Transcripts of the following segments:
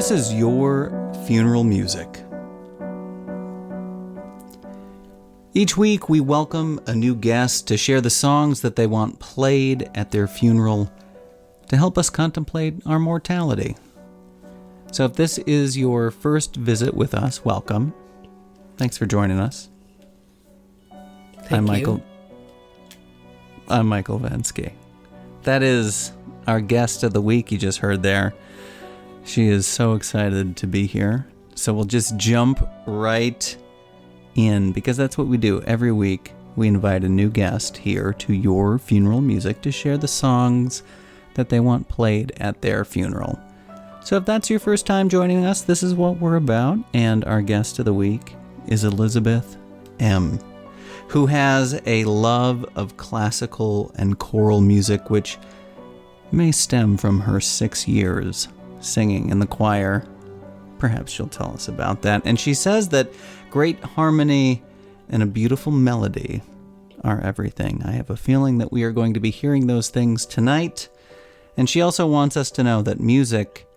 This is your funeral music. Each week, we welcome a new guest to share the songs that they want played at their funeral to help us contemplate our mortality. So if this is your first visit with us, welcome. Thanks for joining us. I'm Michael Vansky. That is our guest of the week you just heard there. She is so excited to be here. So we'll just jump right in, because that's what we do every week. We invite a new guest here to your funeral music to share the songs that they want played at their funeral. So if that's your first time joining us, this is what we're about. And our guest of the week is Elizabeth M., who has a love of classical and choral music, which may stem from her 6 years singing in the choir. Perhaps she'll tell us about that. And she says that great harmony and a beautiful melody are everything. I have a feeling that we are going to be hearing those things tonight. And she also wants us to know that music,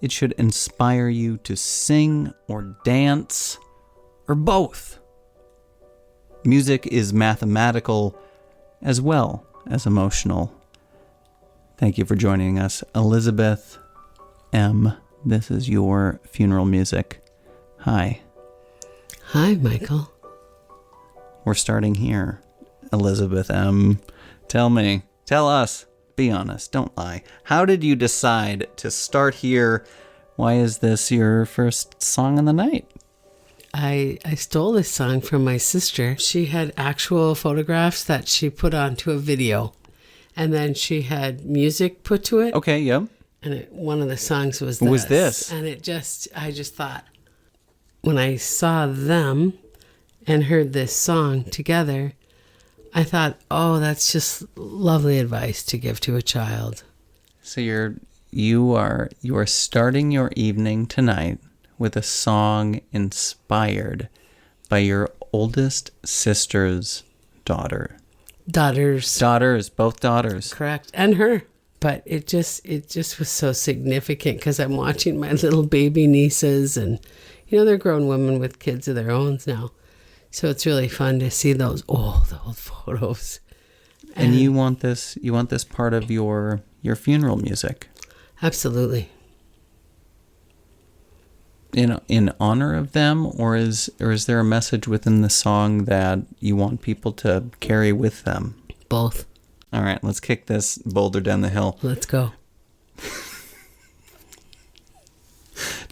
it should inspire you to sing or dance or both. Music is mathematical as well as emotional. Thank you for joining us, Elizabeth M. This is your funeral music. Hi. Hi, Michael. We're starting here. Elizabeth M., tell us, be honest, don't lie. How did you decide to start here? Why is this your first song of the night? I stole this song from my sister. She had actual photographs that she put onto a video, and then she had music put to it. Okay, yep. And one of the songs was this. Was this? And I just thought, when I saw them and heard this song together, I thought, oh, that's just lovely advice to give to a child. So you are starting your evening tonight with a song inspired by your oldest sister's daughter. Daughters, both daughters. Correct. And her. But it just was so significant because I'm watching my little baby nieces, and they're grown women with kids of their own now. So it's really fun to see those old photos. And you want this part of your funeral music. Absolutely. In honor of them, or is there a message within the song that you want people to carry with them? Both. All right, let's kick this boulder down the hill. Let's go.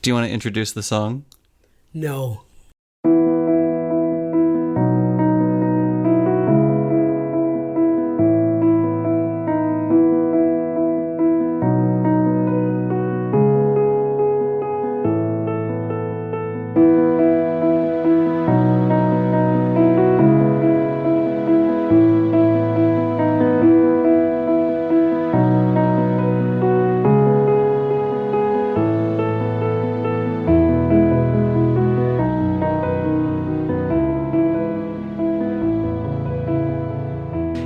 Do you want to introduce the song? No.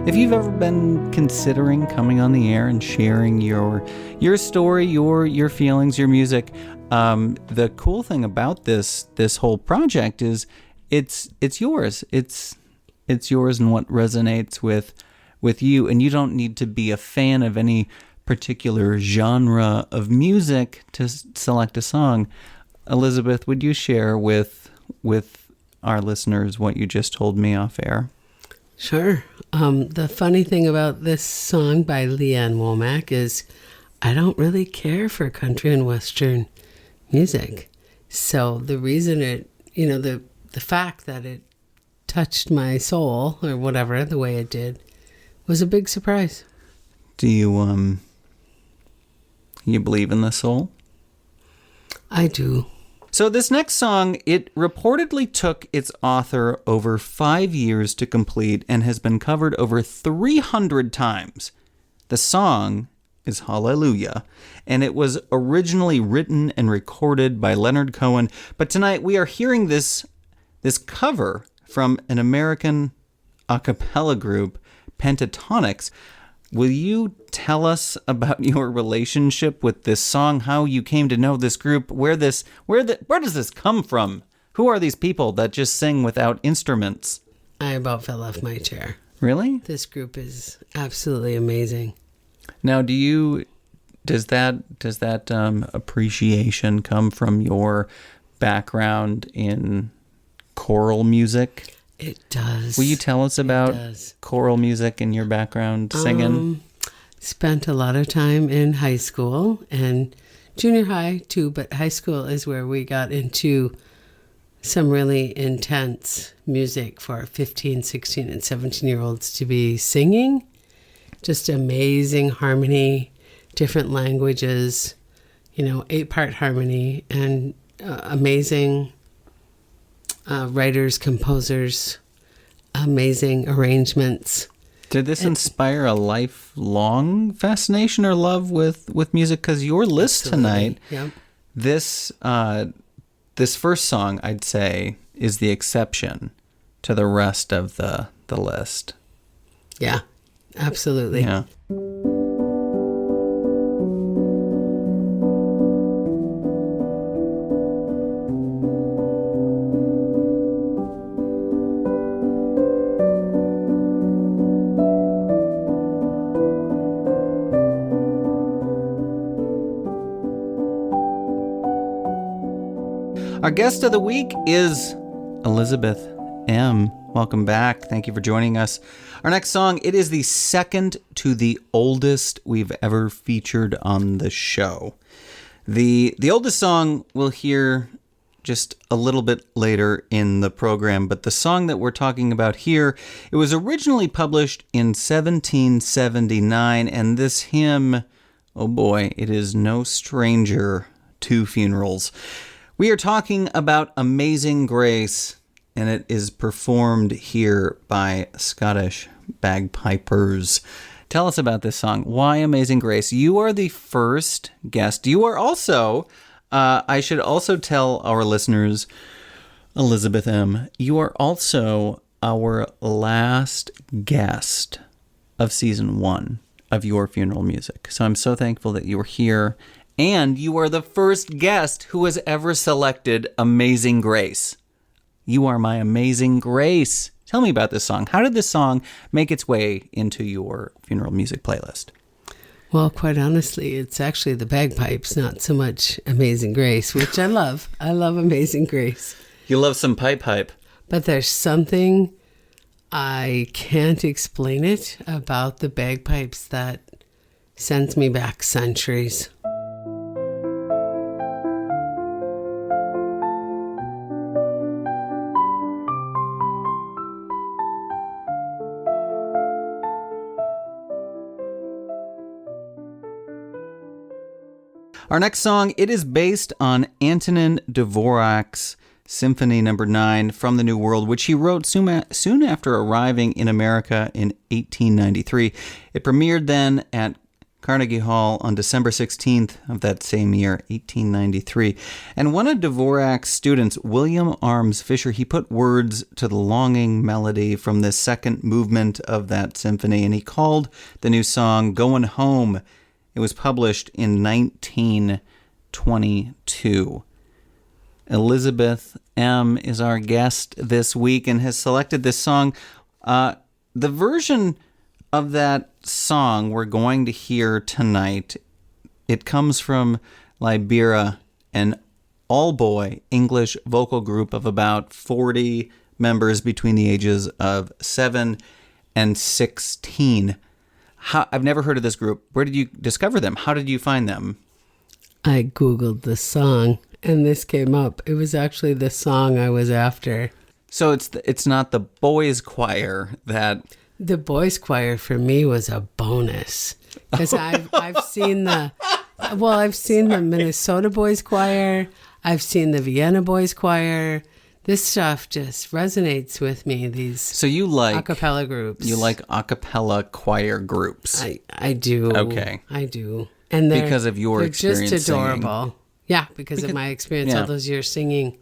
If you've ever been considering coming on the air and sharing your story, your feelings, your music, the cool thing about this whole project is it's yours. It's yours and what resonates with you, and you don't need to be a fan of any particular genre of music to select a song. Elizabeth, would you share with our listeners what you just told me off air? Sure. The funny thing about this song by Leanne Womack is I don't really care for country and western music. So the reason the fact that it touched my soul or whatever, the way it did, was a big surprise. Do you believe in the soul? I do. So this next song, it reportedly took its author over 5 years to complete and has been covered over 300 times. The song is Hallelujah, and it was originally written and recorded by Leonard Cohen, but tonight we are hearing this cover from an American a cappella group, Pentatonix. will you tell us about your relationship with this song, how you came to know this group, where does this come from? Who are these people that just sing without instruments? I about fell off my chair. Really? This group is absolutely amazing. Now, does that appreciation come from your background in choral music? It does. Will you tell us about choral music and your background singing? Spent a lot of time in high school and junior high too, but high school is where we got into some really intense music for 15, 16, and 17-year-olds to be singing. Just amazing harmony, different languages, 8-part harmony, and amazing writers, composers, amazing arrangements. Did this inspire a lifelong fascination or love with music? Because your list tonight, yep. This first song, I'd say, is the exception to the rest of the list. Yeah, absolutely. Yeah. Our guest of the week is Elizabeth M. Welcome back. Thank you for joining us. Our next song, it is the second to the oldest we've ever featured on the show. The oldest song we'll hear just a little bit later in the program, but the song that we're talking about here, it was originally published in 1779, and this hymn, oh boy, it is no stranger to funerals. We are talking about Amazing Grace, and it is performed here by Scottish bagpipers. Tell us about this song. Why Amazing Grace? You are the first guest. You are also, I should also tell our listeners, Elizabeth M., you are also our last guest of season 1 of Your Funeral Music. So I'm so thankful that you were here. And you are the first guest who has ever selected Amazing Grace. You are my Amazing Grace. Tell me about this song. How did this song make its way into your funeral music playlist? Well, quite honestly, it's actually the bagpipes, not so much Amazing Grace, which I love. I love Amazing Grace. You love some pipe. But there's something, I can't explain it, about the bagpipes that sends me back centuries. Our next song, it is based on Antonin Dvorak's Symphony No. 9 from the New World, which he wrote soon after arriving in America in 1893. It premiered then at Carnegie Hall on December 16th of that same year, 1893. And one of Dvorak's students, William Arms Fisher, he put words to the longing melody from the second movement of that symphony, and he called the new song Goin' Home. It was published in 1922. Elizabeth M. is our guest this week and has selected this song. The version of that song we're going to hear tonight, it comes from Libera, an all-boy English vocal group of about 40 members between the ages of 7 and 16. I've never heard of this group. Where did you discover them? How did you find them? I Googled the song, and this came up. It was actually the song I was after. So it's not the boys' choir that... The boys' choir for me was a bonus. Because I've seen the Minnesota Boys Choir. I've seen the Vienna Boys Choir. This stuff just resonates with me, So you like... a cappella groups. You like a cappella choir groups. I do. Okay. I do. And because of your experience just adorable. Singing. Yeah, because of my experience all those years singing.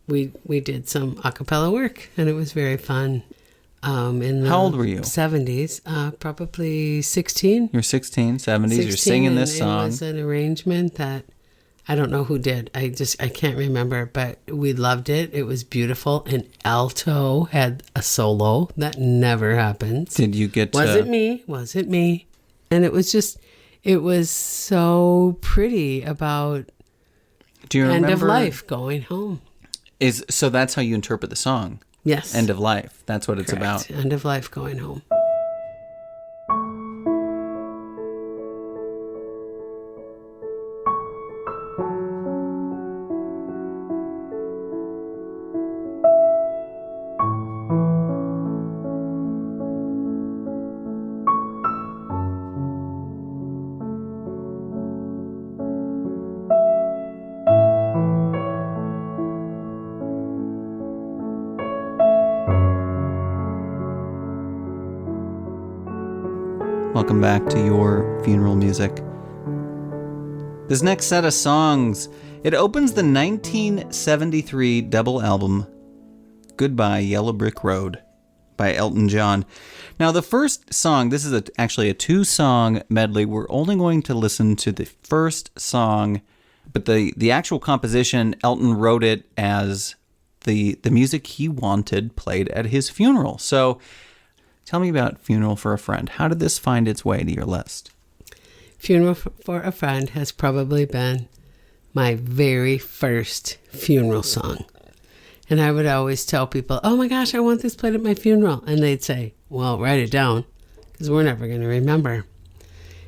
We did some a cappella work, and it was very fun. in the How old were you? 70s, probably 16. You're 16, 70s. You're singing this song. It was an arrangement that I don't know who did. I can't remember, but we loved it. It was beautiful. And alto had a solo. That never happens. Did you get to... Was it me? And it was so pretty about Do you remember... end of life, going home. So that's how you interpret the song? Yes. End of life. That's what it's Correct. about. End of life, going home. Welcome back to Your Funeral Music. This next set of songs, it opens the 1973 double album, Goodbye Yellow Brick Road by Elton John. Now the first song, this is actually a 2-song medley. We're only going to listen to the first song, but the actual composition, Elton wrote it as the music he wanted played at his funeral. So tell me about Funeral for a Friend. How did this find its way to your list? Funeral for a Friend has probably been my very first funeral song. And I would always tell people, oh my gosh, I want this played at my funeral. And they'd say, well, write it down because we're never going to remember.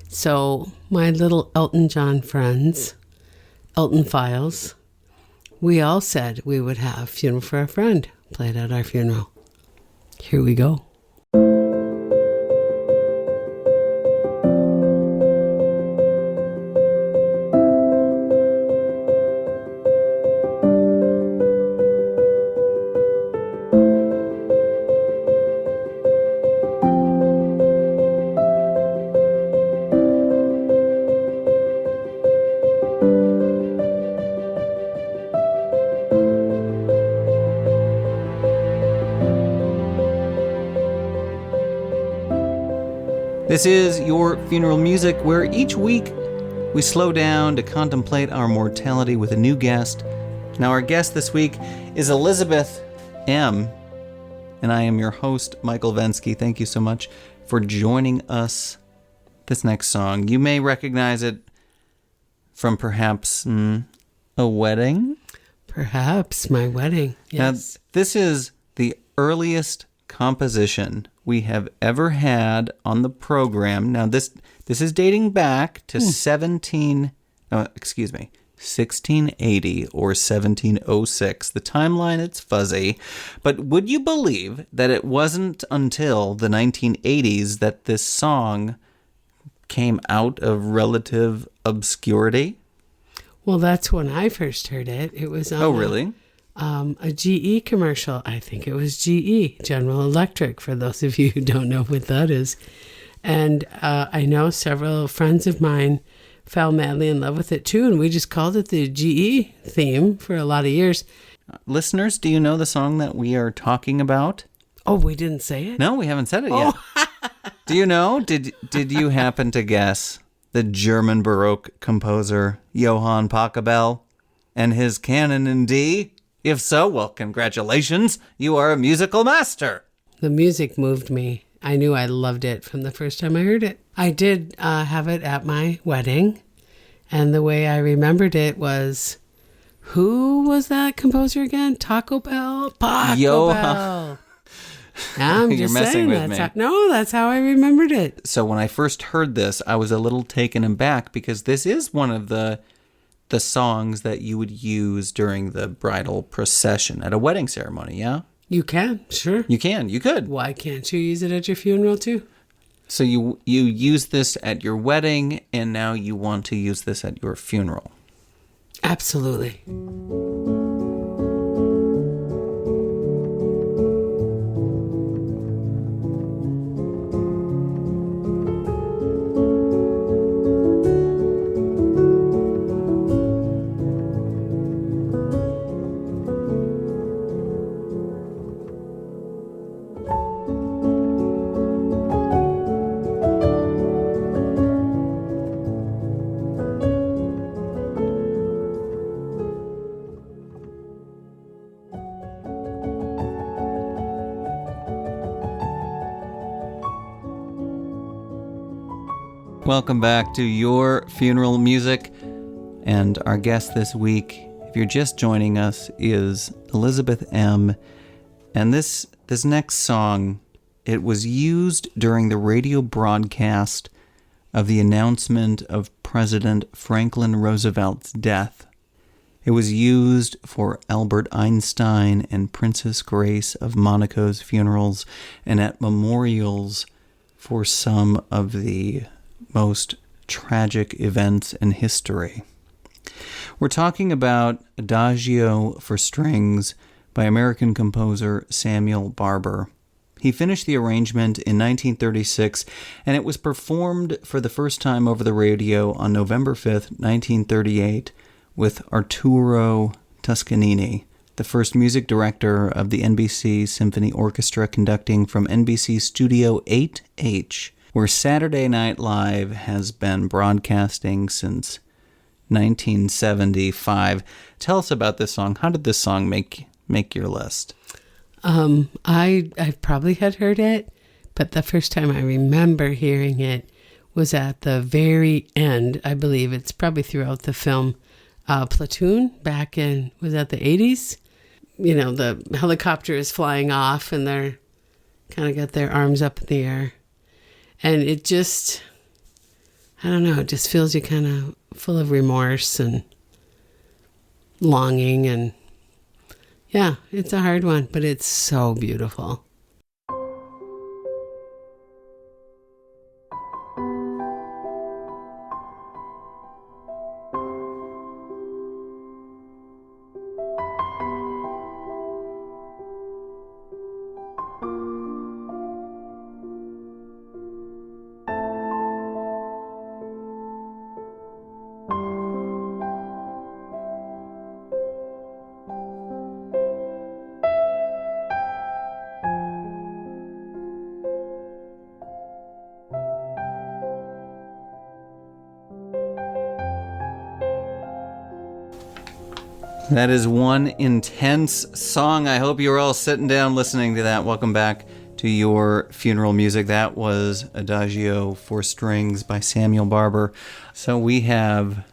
So my little Elton John friends, Elton Files, we all said we would have Funeral for a Friend played at our funeral. Here we go. This is Your Funeral Music, where each week we slow down to contemplate our mortality with a new guest. Now, our guest this week is Elizabeth M., and I am your host, Michael Vensky. Thank you so much for joining us. This next song, you may recognize it from perhaps a wedding? Perhaps my wedding, yes. Now, this is the earliest composition we have ever had on the program. Now, this is dating back to 1680 or 1706. The timeline, it's fuzzy. But would you believe that it wasn't until the 1980s that this song came out of relative obscurity? Well, that's when I first heard it. It was on a GE commercial. I think it was GE, General Electric, for those of you who don't know what that is. And I know several friends of mine fell madly in love with it too, and we just called it the GE theme for a lot of years. Listeners, do you know the song that we are talking about? Oh, we didn't say it? No, we haven't said it yet. Do you know? Did you happen to guess the German Baroque composer Johann Pachelbel and his Canon in D? If so, well, congratulations. You are a musical master. The music moved me. I knew I loved it from the first time I heard it. I did have it at my wedding, and the way I remembered it was, who was that composer again? Taco Bell? Pachelbel. I'm You're just messing saying with me. That's how I remembered it. So when I first heard this, I was a little taken aback because this is one of the songs that you would use during the bridal procession at a wedding ceremony, yeah? You can, sure. You can, you could. Why can't you use it at your funeral too? So you use this at your wedding, and now you want to use this at your funeral. Absolutely. Welcome back to Your Funeral Music. And our guest this week, if you're just joining us, is Elizabeth M. And this next song, it was used during the radio broadcast of the announcement of President Franklin Roosevelt's death. It was used for Albert Einstein and Princess Grace of Monaco's funerals and at memorials for some of the most tragic events in history. We're talking about Adagio for Strings by American composer Samuel Barber. He finished the arrangement in 1936, and it was performed for the first time over the radio on November 5th, 1938, with Arturo Toscanini, the first music director of the NBC Symphony Orchestra, conducting from NBC Studio 8H, where Saturday Night Live has been broadcasting since 1975. Tell us about this song. How did this song make your list? I probably had heard it, but the first time I remember hearing it was at the very end. I believe it's probably throughout the film Platoon back in, was that the 80s? You know, the helicopter is flying off and they're kind of got their arms up in the air. And it just, I don't know, it just feels you kind of full of remorse and longing. And yeah, it's a hard one, but it's so beautiful. That is one intense song. I hope you're all sitting down listening to that. Welcome back to Your Funeral Music. That was Adagio for Strings by Samuel Barber. So we have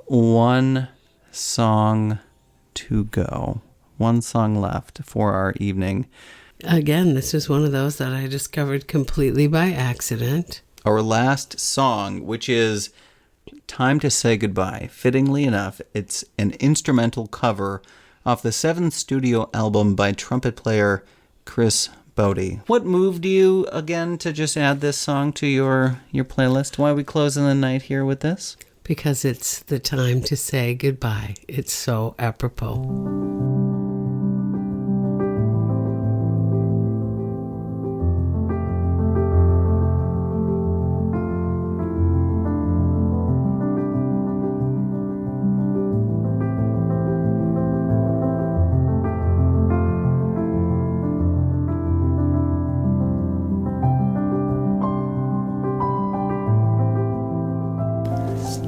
one song to go. One song left for our evening. Again, this is one of those that I discovered completely by accident. Our last song, which is Time to Say Goodbye. Fittingly enough, it's an instrumental cover off the 7th studio album by trumpet player Chris Bode. What moved you again to just add this song to your playlist? Why are we closing the night here with this? Because it's the time to say goodbye. It's so apropos.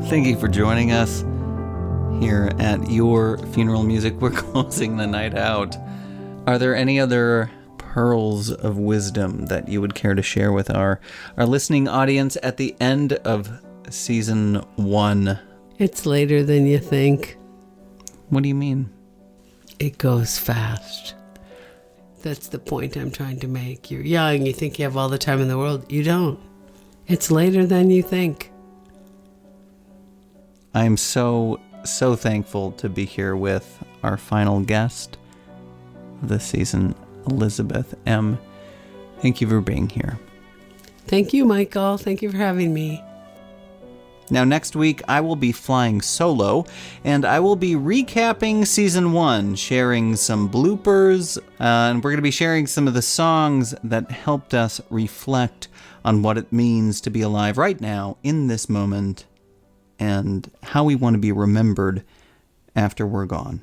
Thank you for joining us here at Your Funeral Music. We're closing the night out. Are there any other pearls of wisdom that you would care to share with our listening audience at the end of season 1? It's later than you think. What do you mean? It goes fast. That's the point I'm trying to make. You're young, you think you have all the time in the world. You don't. It's later than you think. I am so thankful to be here with our final guest of this season, Elizabeth M. Thank you for being here. Thank you, Michael. Thank you for having me. Now, next week, I will be flying solo, and I will be recapping season 1, sharing some bloopers, and we're going to be sharing some of the songs that helped us reflect on what it means to be alive right now, in this moment, and how we want to be remembered after we're gone.